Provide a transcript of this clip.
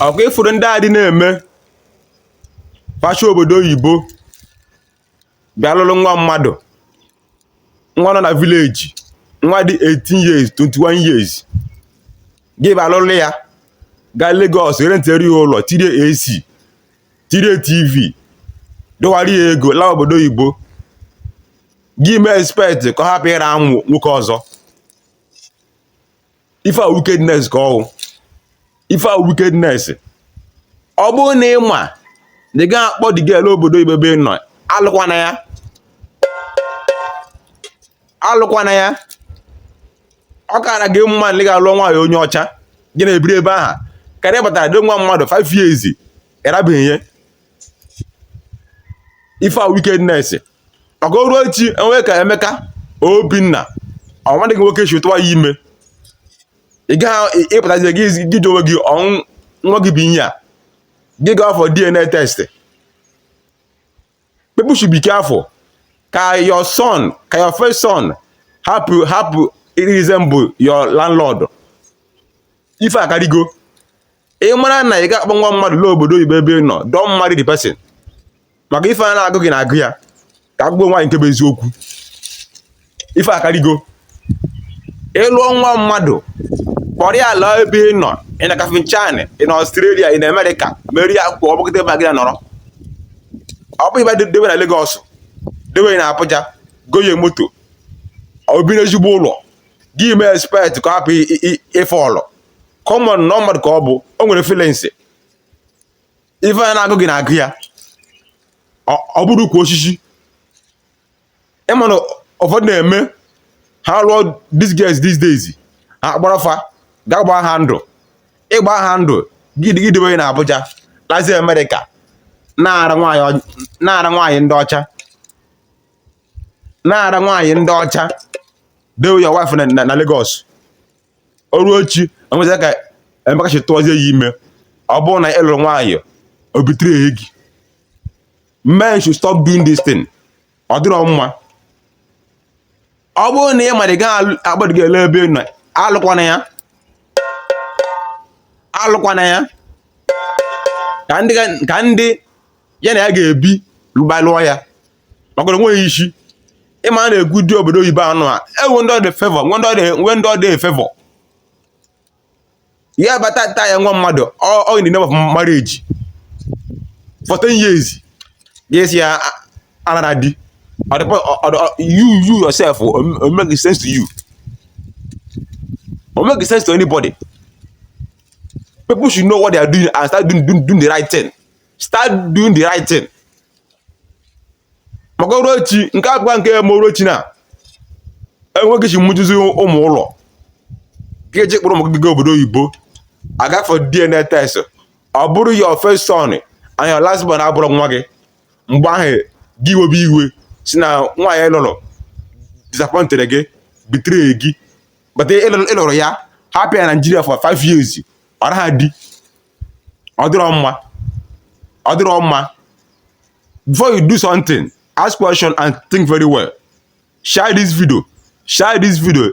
ọkwa ifuru ndị a dị na-eme facha obodo oyibo bịa lụrụ nwa mmadụ, nwa nọ na vileji, nwa dị 18 years 21 years gị bịa lụrụ ya gaa Lagos renteri ya ụlọ, tirie AC, tirie TV, dọwara ya ego laa obodo oyibo, gị mee expect ka ọ hapụ ịra anwụ nwoke ọzọ. Ife a wickedness ka ọwụ, ife a wickedness. Ọ bụrụ na ị ma na ị gaghị akpọ the girl obodo oyibo ebe ị nọ, alụkwana ya, alụkwana ya. Ọ kara gị mma na ị ga-alụ nwaanyị onye ọcha gị na-ebiri ebe aha karịa ịbatara dị nwa mmadụ 5 years ịrabeghị ya. Ife a wickedness. Maka o ruo echi enwe ka Emeka Obinna ọnwadị gị nwoke chụtụwa ya ime, ị gaghị ịpụtazie gị ji onwe gị nwa gị bụ ihe a, gị gaa for DNA test. People should be careful ka your son, ka your first son hapụ resemble your landlord. Ife akarigo. Ị mara na ị ga-akpọ nwa mmadụ n'obodo oyibo ebe ị nọ, don't marry the person. Maka ife a na-agụ gị na-agụ ya ka agbụgbọ nwaanyị nke bụ eziokwu. Ife akarigo. Ịlụọ nwa mmadụ kpọrọ ya ala ebe ị nọ, ị na Kafinchan, ị na Australia, ị na America, meri akwụkwọ ọgbakọta ebe a gị na-anọrọ. Ọ bụ ibe debe na Lagos, debe na Abuja, goye moto, obi n'ezigbo ụlọ, gị mee expect ka hapụ ife ọlọ. Common na mmadụ ka ọ bụ, o nwere feelings. Ife a na-agụ gị na-agụ ya, ọ bụrụ ukwu osisi. Ịma na ụfọdụ na-eme ha lụọ these girls these days, ha gbarafa ga gbaa ha ndụ, ịgba ha ndụ gị debe na Abuja, lazi America, na-ara nwaanyị ndị ọcha, na-ara nwaanyị ndị ọcha, dewe your wife na Lagos. O ruo echi enwezi ka Emeka chịtụọzie ya ime, ọ bụrụ na ị lụrụ nwaanyị o bitere gị. Men should stop doing this thing. Ọ dịrọ mma. Ọ bụrụ na ị ma ị gaghị agbado gị ele ebe ị nọ, alụkwana ya, alụkwana ya. Ka ndị ya na ya ga-ebi lụọ ya maka onweghị isi. Ịma na-egwu dị obodo oyibo anụ a, ewu ndị ọ dị favor, nwe ndị ọ dị favor. Ya bata ya nwa mmadụ ọ in the name of marriage for 10 years. Yes, ya another di. You yourself will make sense to you. Will make sense to anybody. People should know what they are doing and start doing the right thing. Start doing the right thing. Maka orochi nke akwa nke morochi na enweghị chi mmujuzi ụmụ ụlọ. Ka eji kpọrọ maka gị obodo oyibo, aga for DNA test. Ọ bụrụ your first son and your last born abụrụ nwa gị. Mgbe ahụ gị webe iwe si na nwaanyị lụrụ disappointed gị, betray gị, but ịlụrụ ya hapụ ya na Nigeria for 5 years. Ọra ha di. Ọ dịrọ mma. Ọ dịrọ mma. Before you do something, ask question and think very well. Share this video. Share this video